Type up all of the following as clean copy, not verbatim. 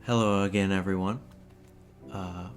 Hello again, everyone. I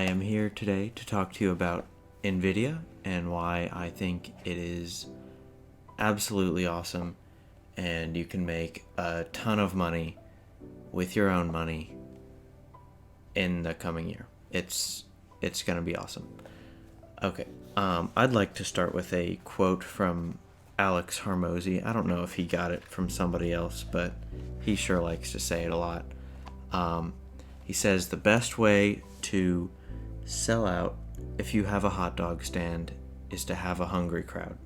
am here today to talk to you about Nvidia and why I think it is absolutely awesome and you can make a ton of money with your own money in the coming year. It's going to be awesome. Okay, I'd like to start with a quote from Alex Hormozy. I don't know if he got it from somebody else, but he sure likes to say it a lot. He says the best way to sell out if you have a hot dog stand is to have a hungry crowd.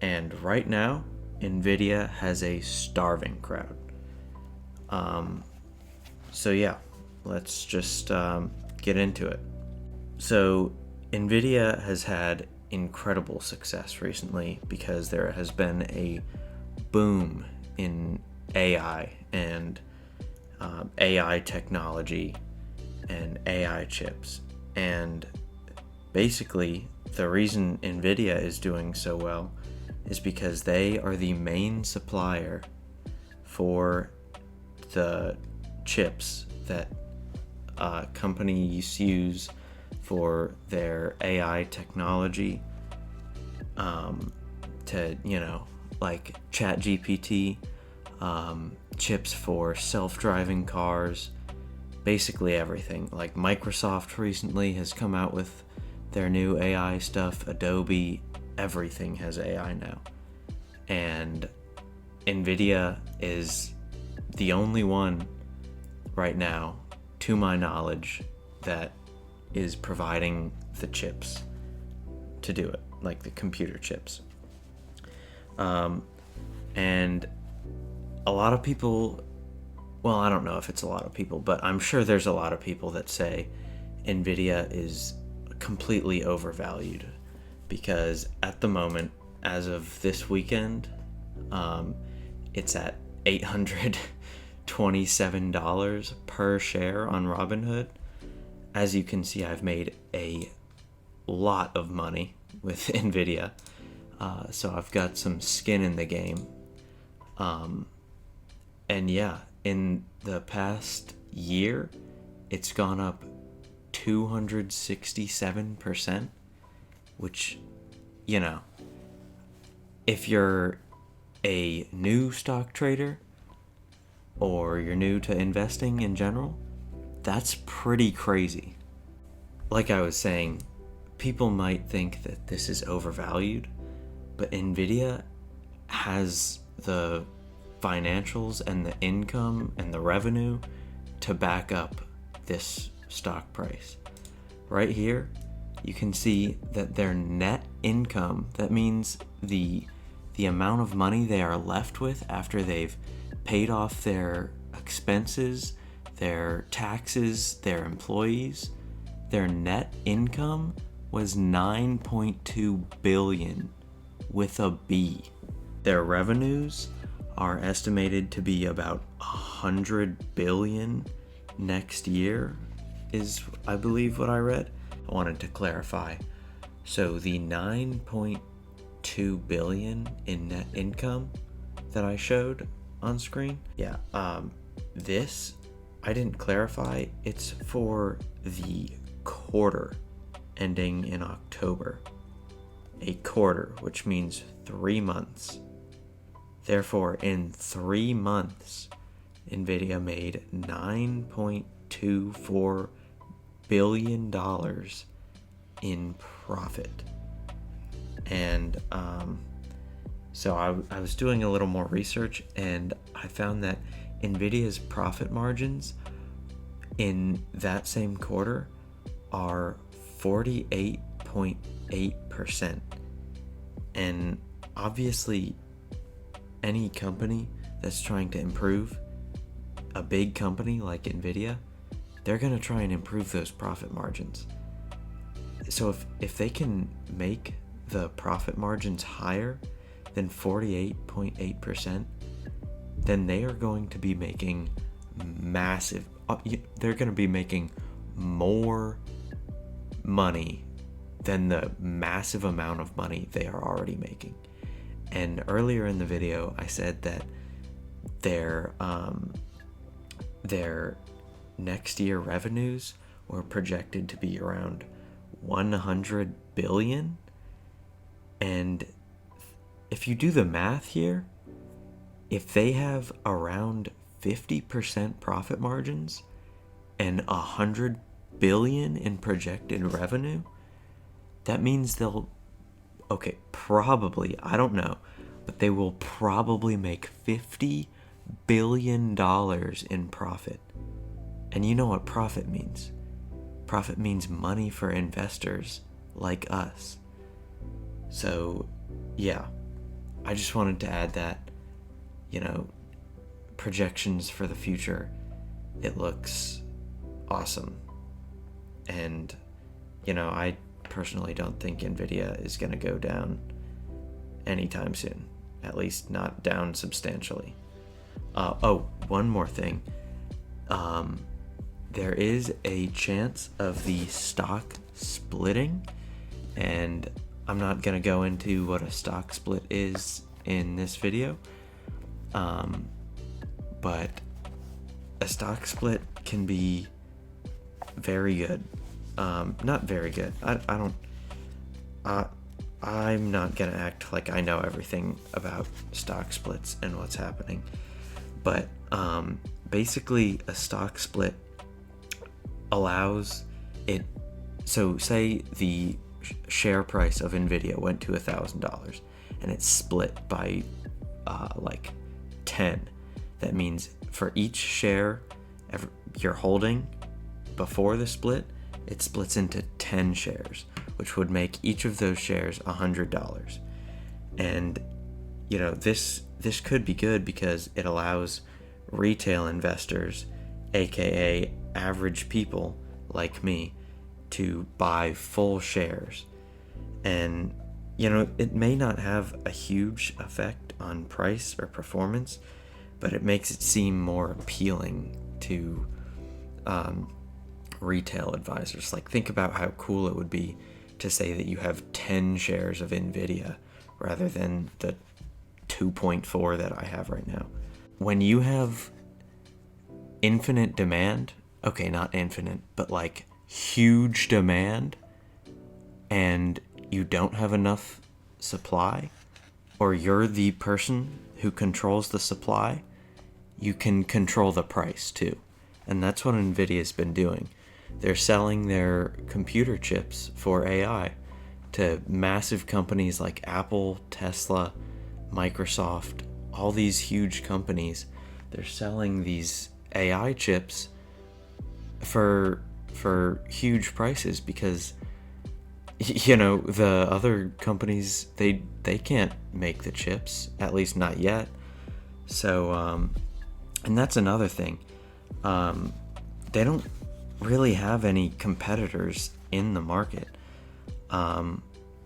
And right now, Nvidia has a starving crowd. So yeah, let's just get into it. So Nvidia has had incredible success recently because there has been a boom in AI and AI technology and AI chips. And basically, the reason Nvidia is doing so well is because they are the main supplier for the chips that companies use for their AI technology to, like ChatGPT, chips for self-driving cars, basically everything. Like Microsoft recently has come out with their new AI stuff, Adobe, everything has AI now. And Nvidia is the only one right now, to my knowledge, that is providing the chips to do it, like the computer chips. And a lot of people, well, I don't know if it's a lot of people, but I'm sure there's a lot of people that say Nvidia is completely overvalued because at the moment, as of this weekend, it's at $827 per share on Robinhood. As you can see, I've made a lot of money with Nvidia, so I've got some skin in the game. And yeah, in the past year, it's gone up 267%, which, if you're a new stock trader or you're new to investing in general, that's pretty crazy. Like I was saying, people might think that this is overvalued, but Nvidia has the financials and the income and the revenue to back up this stock price. Right here, you can see that their net income, that means the amount of money they are left with after they've paid off their expenses, their taxes, their employees, their net income was 9.2 billion with a B. Their revenues are estimated to be about 100 billion next year, is I believe what I read. I wanted to clarify. So the 9.2 billion in net income that I showed on screen, this, I didn't clarify, it's for the quarter ending in October. A quarter, which means 3 months. Therefore, in 3 months, Nvidia made $9.24 billion in profit. And so I was doing a little more research, and I found that Nvidia's profit margins in that same quarter are 48.8%. And obviously, any company that's trying to improve, a big company like Nvidia, they're going to try and improve those profit margins. So if they can make the profit margins higher than 48.8%, then they are going to be making they're going to be making more money than the massive amount of money they are already making. And earlier in the video, I said that their their next year revenues were projected to be around 100 billion. And if you do the math here, if they have around 50% profit margins and 100 billion in projected revenue, that means they'll, probably, I don't know, but they will probably make $50 billion in profit. And you know what profit means? Profit means money for investors like us. So, yeah, I just wanted to add that, projections for the future, it looks awesome. And, I personally don't think Nvidia is going to go down anytime soon, at least not down substantially. One more thing. There is a chance of the stock splitting, and I'm not going to go into what a stock split is in this video, but a stock split can be very good. Not very good. I'm not going to act like I know everything about stock splits and what's happening, but basically a stock split allows it. So say the share price of Nvidia went to $1,000 and it's split by 10. That means for each share you're holding before the split, it splits into 10 shares, which would make each of those shares $100. And this could be good because it allows retail investors, aka average people like me, to buy full shares. And it may not have a huge effect on price or performance, but it makes it seem more appealing to retail advisors. Like, think about how cool it would be to say that you have 10 shares of Nvidia rather than the 2.4 that I have right now. When you have infinite demand, not infinite, but like huge demand, and you don't have enough supply, or you're the person who controls the supply, you can control the price too. And that's what Nvidia's been doing. They're selling their computer chips for AI to massive companies like Apple, Tesla, Microsoft, all these huge companies. They're selling these AI chips for huge prices because the other companies, they can't make the chips, at least not yet. So and that's another thing. They don't really have any competitors in the market.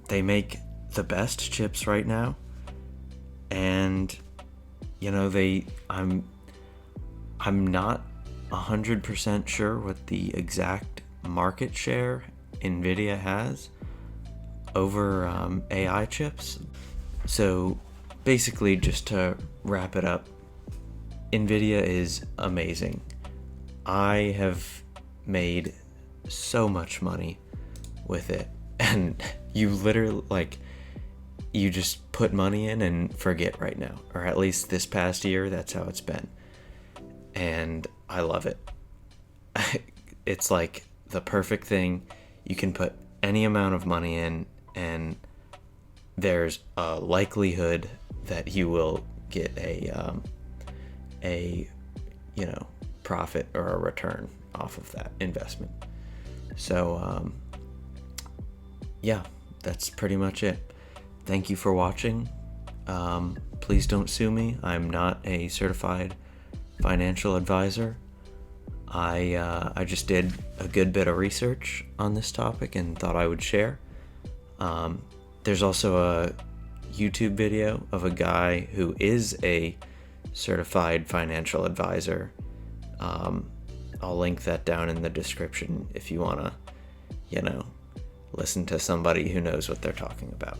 They make the best chips right now, and I'm not 100% sure what the exact market share Nvidia has over AI chips. So basically, just to wrap it up, Nvidia is amazing. I have made so much money with it, and you literally, you just put money in and forget right now, or at least this past year, that's how it's been. And I love it. It's like the perfect thing. You can put any amount of money in, and there's a likelihood that you will get a profit or a return off of that investment. So that's pretty much it. Thank you for watching. Please don't sue me. I'm not a certified financial advisor. I just did a good bit of research on this topic and thought I would share. There's also a YouTube video of a guy who is a certified financial advisor. I'll link that down in the description if you want to, listen to somebody who knows what they're talking about.